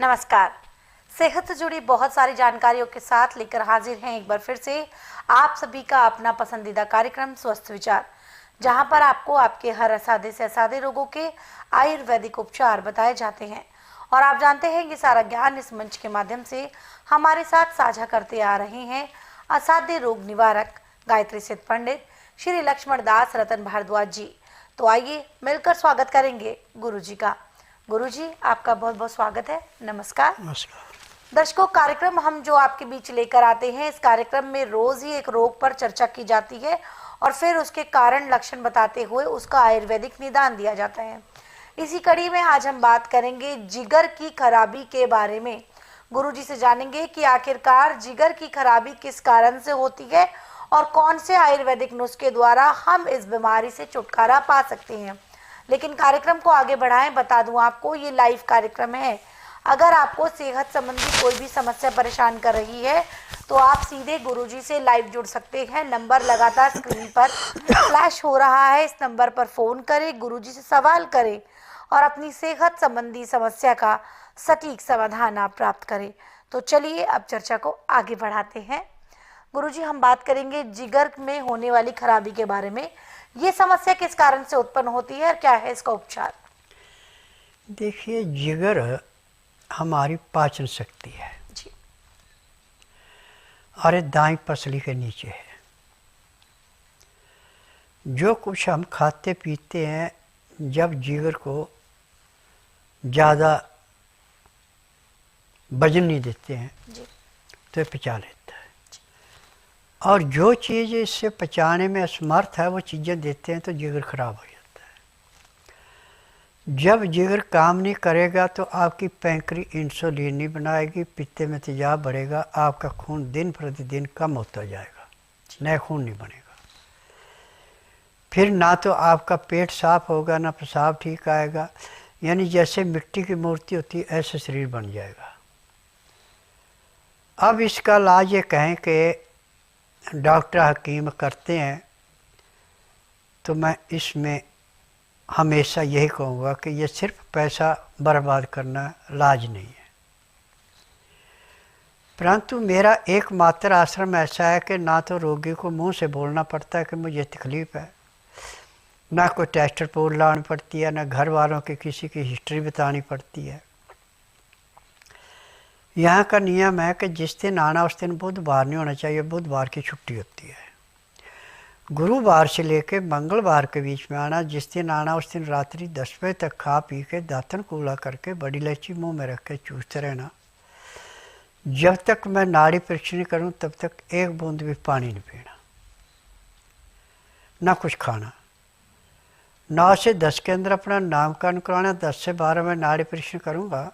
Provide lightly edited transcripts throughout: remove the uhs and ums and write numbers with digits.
नमस्कार। सेहत से जुड़ी बहुत सारी जानकारियों के साथ लेकर हाजिर हैं एक बार फिर से आप सभी का अपना पसंदीदा कार्यक्रम स्वस्थ विचार, जहां पर आपको आपके हर असाध्य से असाध्य रोगों के आयुर्वेदिक उपचार बताए जाते हैं। और आप जानते हैं कि सारा ज्ञान इस मंच के माध्यम से हमारे साथ साझा करते आ रहे हैं असाध्य रोग निवारक गायत्री सिद्ध पंडित श्री लक्ष्मण दास रतन भारद्वाज जी। तो आइए मिलकर स्वागत करेंगे गुरु जी का। गुरुजी, आपका बहुत बहुत स्वागत है। नमस्कार। नमस्कार दर्शकों, कार्यक्रम हम जो आपके बीच लेकर आते हैं, इस कार्यक्रम में रोज ही एक रोग पर चर्चा की जाती है और फिर उसके कारण लक्षण बताते हुए उसका आयुर्वेदिक निदान दिया जाता है। इसी कड़ी में आज हम बात करेंगे जिगर की खराबी के बारे में। गुरुजी से जानेंगे कि आखिरकार जिगर की खराबी किस कारण से होती है और कौन से आयुर्वेदिक नुस्खे द्वारा हम इस बीमारी से छुटकारा पा सकते हैं। लेकिन कार्यक्रम को आगे बढ़ाएं, बता दूं आपको ये लाइव कार्यक्रम है। अगर आपको सेहत संबंधी कोई भी समस्या परेशान कर रही है तो आप सीधे गुरुजी से लाइव जुड़ सकते हैं। नंबर लगातार स्क्रीन पर फ्लैश हो रहा है, इस नंबर पर फ़ोन करें, गुरुजी से सवाल करें और अपनी सेहत संबंधी समस्या का सटीक समाधान आप प्राप्त करें। तो चलिए अब चर्चा को आगे बढ़ाते हैं। गुरुजी, हम बात करेंगे जिगर में होने वाली खराबी के बारे में। ये समस्या किस कारण से उत्पन्न होती है और क्या है इसका उपचार? देखिए, जिगर हमारी पाचन शक्ति है जी। और ये दाईं पसली के नीचे है। जो कुछ हम खाते पीते हैं, जब जिगर को ज़्यादा वजन नहीं देते हैं जी। तो ये पचा लेता है। और जो चीज़ इससे पचाने में असमर्थ है वो चीज़ें देते हैं तो जिगर खराब हो जाता है। जब जिगर काम नहीं करेगा तो आपकी पैंक्री इंसुलिन नहीं बनाएगी, पित्ते में तेजाब बढ़ेगा, आपका खून दिन प्रतिदिन कम होता जाएगा, नया खून नहीं बनेगा। फिर ना तो आपका पेट साफ होगा, ना पेशाब ठीक आएगा। यानी जैसे मिट्टी की मूर्ति होती है ऐसे शरीर बन जाएगा। अब इसका इलाज ये कहें कि डॉक्टर हकीम करते हैं तो मैं इसमें हमेशा यही कहूँगा कि ये सिर्फ पैसा बर्बाद करना इलाज नहीं है। परंतु मेरा एकमात्र आश्रम ऐसा है कि ना तो रोगी को मुंह से बोलना पड़ता है कि मुझे तकलीफ़ है, ना कोई टेस्ट रिपोर्ट लानी पड़ती है, ना घर वालों की किसी की हिस्ट्री बतानी पड़ती है। यहाँ का नियम है कि जिस दिन आना उस दिन बुधवार नहीं होना चाहिए, बुधवार की छुट्टी होती है। गुरुवार से लेकर मंगलवार के बीच में आना, जिस दिन आना उस दिन रात्रि 10 बजे तक खा पी के दातन कूला करके बड़ी इलायची मुंह में रख के चूसते रहना। जब तक मैं नाड़ी परीक्षण करूं तब तक एक बूंद भी पानी नहीं पीना, ना कुछ खाना। 9 से 10 के अंदर अपना नामकरण कराना। 10 से 12 में नाड़ी परीक्षण करूँगा।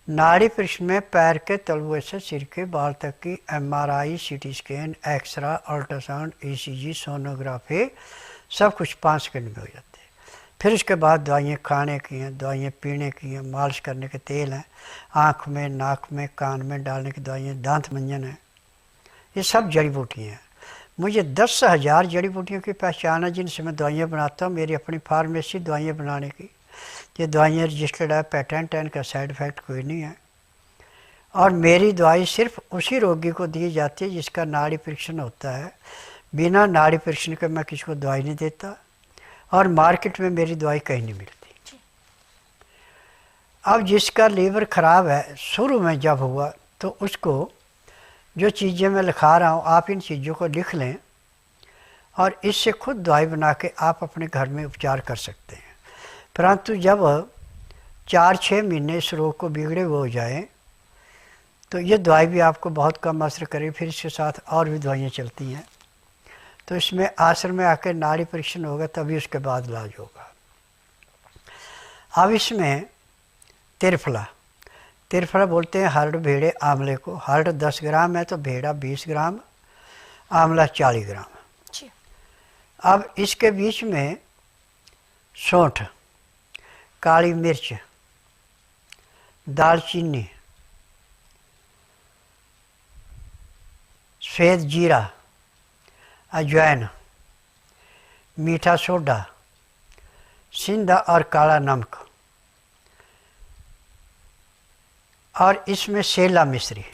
नाड़ी परीक्षण में पैर के तलुए से सिर के बाल तक की MRI, CT scan, x-ray, ultrasound, ECG, sonography सब कुछ 5 सेकंड में हो जाते हैं। फिर उसके बाद दवाइयाँ खाने की हैं, दवाइयाँ पीने की हैं, मालिश करने के तेल हैं, आँख में, नाक में, कान में डालने की दवाइयाँ, दांत मंजन है। ये सब जड़ी बूटियाँ हैं। मुझे 10,000 जड़ी बूटियों की पहचान है जिनसे मैं दवाइयाँ बनाता हूँ। मेरी अपनी फार्मेसी दवाइयाँ बनाने की, ये दवाइयाँ रजिस्टर्ड है, पेटेंट है, इनका साइड इफ़ेक्ट कोई नहीं है। और मेरी दवाई सिर्फ उसी रोगी को दी जाती है जिसका नाड़ी परीक्षण होता है। बिना नाड़ी परीक्षण के मैं किसी को दवाई नहीं देता और मार्केट में मेरी दवाई कहीं नहीं मिलती। अब जिसका लीवर ख़राब है, शुरू में जब हुआ तो उसको जो चीज़ें मैं लिखा रहा हूँ आप इन चीज़ों को लिख लें और इससे खुद दवाई बना के आप अपने घर में उपचार कर सकते हैं। परंतु जब 4-6 महीने इस रोग को बिगड़े हुए हो जाए तो ये दवाई भी आपको बहुत कम असर करे। फिर इसके साथ और भी दवाइयाँ चलती हैं। तो इसमें आश्रम में आकर नाड़ी परीक्षण होगा तभी उसके बाद इलाज होगा। अब इसमें तिरफला बोलते हैं हरड़ भेड़े आंवले को। हरड़ 10 ग्राम है तो भेड़ा 20 ग्राम, आंवला 40 ग्राम। अब इसके बीच में सौंठ, काली मिर्च, दालचीनी, सफ़ेद जीरा, अजवाइन, मीठा सोडा, सिंधा और काला नमक और इसमें सेला मिश्री,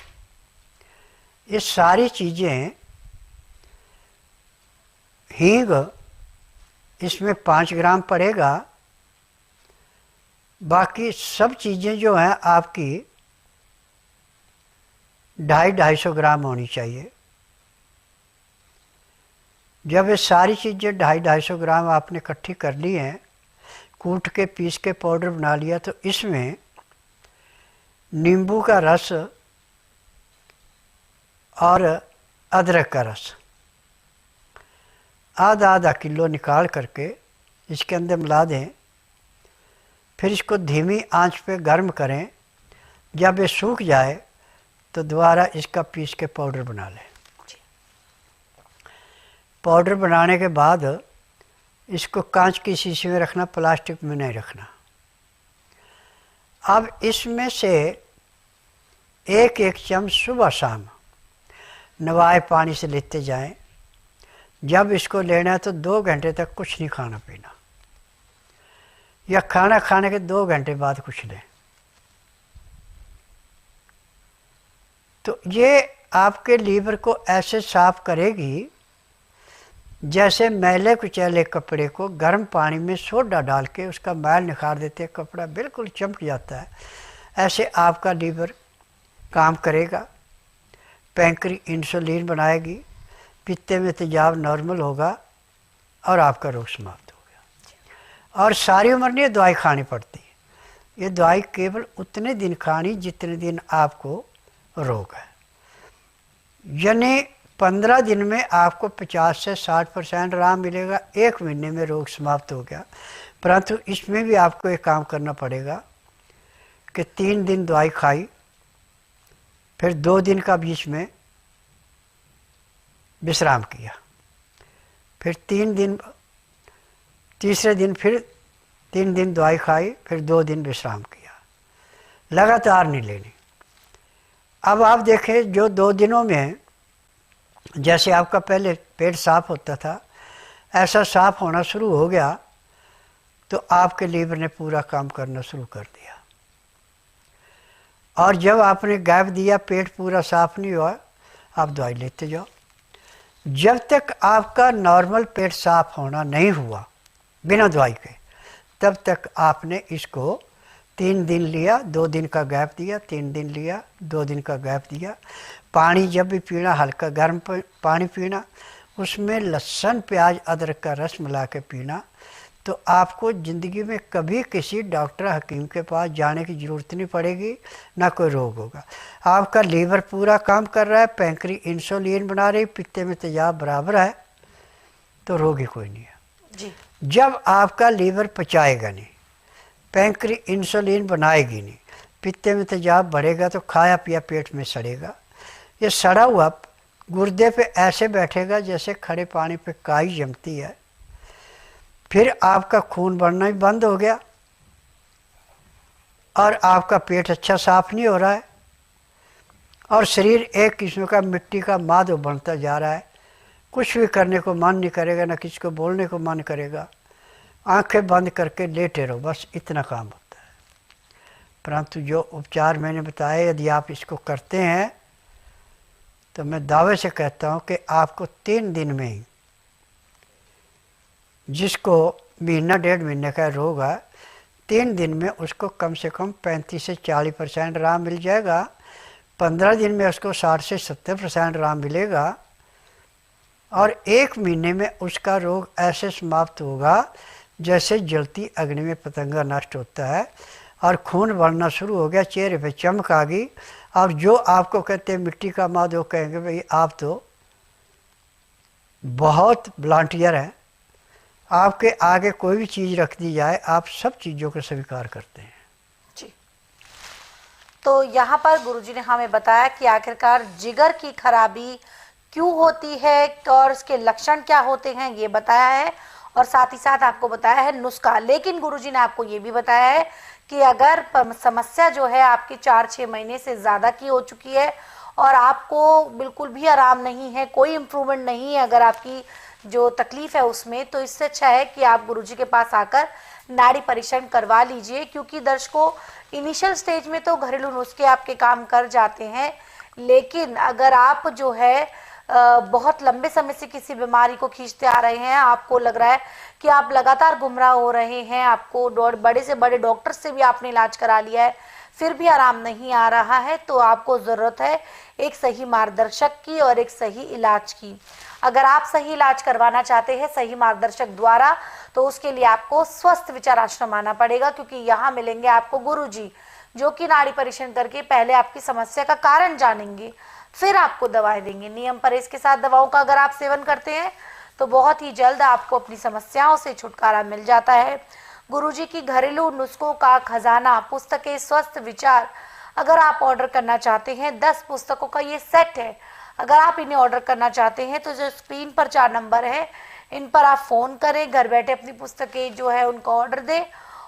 ये सारी चीज़ें, हींग इसमें 5 ग्राम पड़ेगा। बाकी सब चीज़ें जो हैं आपकी 250-250 ग्राम होनी चाहिए। जब ये सारी चीज़ें 250-250 ग्राम आपने इकट्ठी कर ली हैं, कूट के पीस के पाउडर बना लिया, तो इसमें नींबू का रस और अदरक का रस आधा किलो निकाल करके इसके अंदर मिला दें। फिर इसको धीमी आंच पे गर्म करें। जब ये सूख जाए तो दोबारा इसका पीस के पाउडर बना लें। पाउडर बनाने के बाद इसको कांच की शीशी में रखना, प्लास्टिक में नहीं रखना। अब इसमें से एक चम्मच सुबह शाम नवाए पानी से लेते जाएं। जब इसको लेना है तो 2 घंटे तक कुछ नहीं खाना पीना, या खाना खाने के 2 घंटे बाद कुछ लें। तो ये आपके लीवर को ऐसे साफ करेगी जैसे मैले कुचैले कपड़े को गर्म पानी में सोडा डाल के उसका मैल निखार देते, कपड़ा बिल्कुल चमक जाता है। ऐसे आपका लीवर काम करेगा। पैंक्री इंसुलिन बनाएगी, पित्ते में तेजाब नॉर्मल होगा और आपका रोग समाप्त हो गया। और सारी उम्र नहीं दवाई खानी पड़ती। ये दवाई केवल उतने दिन खानी जितने दिन आपको रोग है। यानी 15 दिन में आपको 50 से 60% आराम मिलेगा। 1 महीने में रोग समाप्त हो गया। परंतु इसमें भी आपको एक काम करना पड़ेगा कि 3 दिन दवाई खाई, फिर 2 दिन का बीच में विश्राम किया, फिर 3 दिन, तीसरे दिन फिर 3 दिन दवाई खाई, फिर 2 दिन विश्राम किया। लगातार नहीं लेनी। अब आप देखें, जो 2 दिनों में जैसे आपका पहले पेट साफ होता था, ऐसा साफ होना शुरू हो गया, तो आपके लीवर ने पूरा काम करना शुरू कर दिया। और जब आपने गैप दिया, पेट पूरा साफ नहीं हुआ, आप दवाई लेते जाओ। जब तक आपका नॉर्मल पेट साफ होना नहीं हुआ बिना दवाई के, तब तक आपने इसको 3 दिन लिया, 2 दिन का गैप दिया, 3 दिन लिया, 2 दिन का गैप दिया। पानी जब भी पीना, हल्का गर्म पानी पीना, उसमें लहसुन प्याज अदरक का रस मिला के पीना। तो आपको ज़िंदगी में कभी किसी डॉक्टर हकीम के पास जाने की ज़रूरत नहीं पड़ेगी, ना कोई रोग होगा। आपका लीवर पूरा काम कर रहा है, पैंक्री इंसुलिन बना रही, पित्ते में तेजाब बराबर है, तो रोग ही कोई नहीं है जी। जब आपका लीवर पचाएगा नहीं, पैंक्री इंसुलिन बनाएगी नहीं, पित्ते में तेजाब बढ़ेगा, तो खाया पिया पेट में सड़ेगा। ये सड़ा हुआ गुर्दे पे ऐसे बैठेगा जैसे खड़े पानी पे काई जमती है। फिर आपका खून बढ़ना ही बंद हो गया और आपका पेट अच्छा साफ नहीं हो रहा है, और शरीर एक किस्म का मिट्टी का माधो बनता जा रहा है। कुछ भी करने को मन नहीं करेगा, ना किसी को बोलने को मन करेगा। आंखें बंद करके लेटे रहो, बस इतना काम होता है। परंतु जो उपचार मैंने बताए, यदि आप इसको करते हैं तो मैं दावे से कहता हूँ कि आपको 3 दिन में ही, जिसको महीना 1.5 महीने का रोग है, 3 दिन में उसको कम से कम 35 से 40% आराम मिल जाएगा। 15 दिन में उसको 60 से 70% आराम मिलेगा, और 1 महीने में उसका रोग ऐसे समाप्त होगा जैसे जलती अग्नि में पतंगा नष्ट होता है, और खून बढ़ना शुरू हो गया, चेहरे पे चमक आ गई। और जो आपको कहते हैं मिट्टी का माधो, कहेंगे भाई आप तो बहुत वॉलंटियर हैं, आपके आगे कोई भी चीज़ रख दी जाए, आप सब चीज़ों को स्वीकार करते हैं। जी। तो यहाँ पर गुरुजी ने हमें बताया कि आखिरकार जिगर की खराबी क्यों होती है और उसके लक्षण क्या होते हैं, ये बताया है, और साथ ही साथ आपको बताया है नुस्खा। लेकिन गुरुजी ने आपको ये भी बताया है कि अगर समस्या जो है आपकी 4-6 महीने से ज़्यादा की हो चुकी है और आपको बिल्कुल भी आराम नहीं है, कोई इम्प्रूवमेंट नहीं है अगर आपकी जो तकलीफ़ है उसमें, तो इससे अच्छा है कि आप गुरुजी के पास आकर नाड़ी परीक्षण करवा लीजिए, क्योंकि दर्शकों इनिशियल स्टेज में तो घरेलू नुस्खे आपके काम कर जाते हैं, लेकिन अगर आप जो है बहुत लंबे समय से किसी बीमारी को खींचते आ रहे हैं, आपको लग रहा है कि आप लगातार गुमराह हो रहे हैं, आपको बड़े से बड़े डॉक्टर से भी आपने इलाज करा लिया है, फिर भी आराम नहीं आ रहा है, तो आपको ज़रूरत है एक सही मार्गदर्शक की और एक सही इलाज की। अगर आप सही इलाज करवाना चाहते हैं सही मार्गदर्शक द्वारा, तो उसके लिए आपको स्वस्थ विचार आश्रम आना पड़ेगा, क्योंकि यहाँ मिलेंगे आपको गुरुजी, जो कि नाड़ी परीक्षण करके पहले आपकी समस्या का कारण जानेंगे, फिर आपको दवाएं देंगे। नियम परहेज के साथ दवाओं का अगर आप सेवन करते हैं तो बहुत ही जल्द आपको अपनी समस्याओं से छुटकारा मिल जाता है। गुरुजी की घरेलू नुस्खों का खजाना पुस्तकें स्वस्थ विचार अगर आप ऑर्डर करना चाहते हैं, 10 पुस्तकों का ये सेट है। अगर आप इन्हें ऑर्डर करना चाहते हैं तो जो स्क्रीन पर 4 नंबर है, इन पर आप फ़ोन करें, घर बैठे अपनी पुस्तकें जो है उनका ऑर्डर दें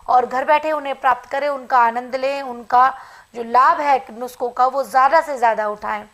और घर बैठे उन्हें प्राप्त करें, उनका आनंद लें, उनका जो लाभ है नुस्खों का वो ज़्यादा से ज़्यादा उठाएं।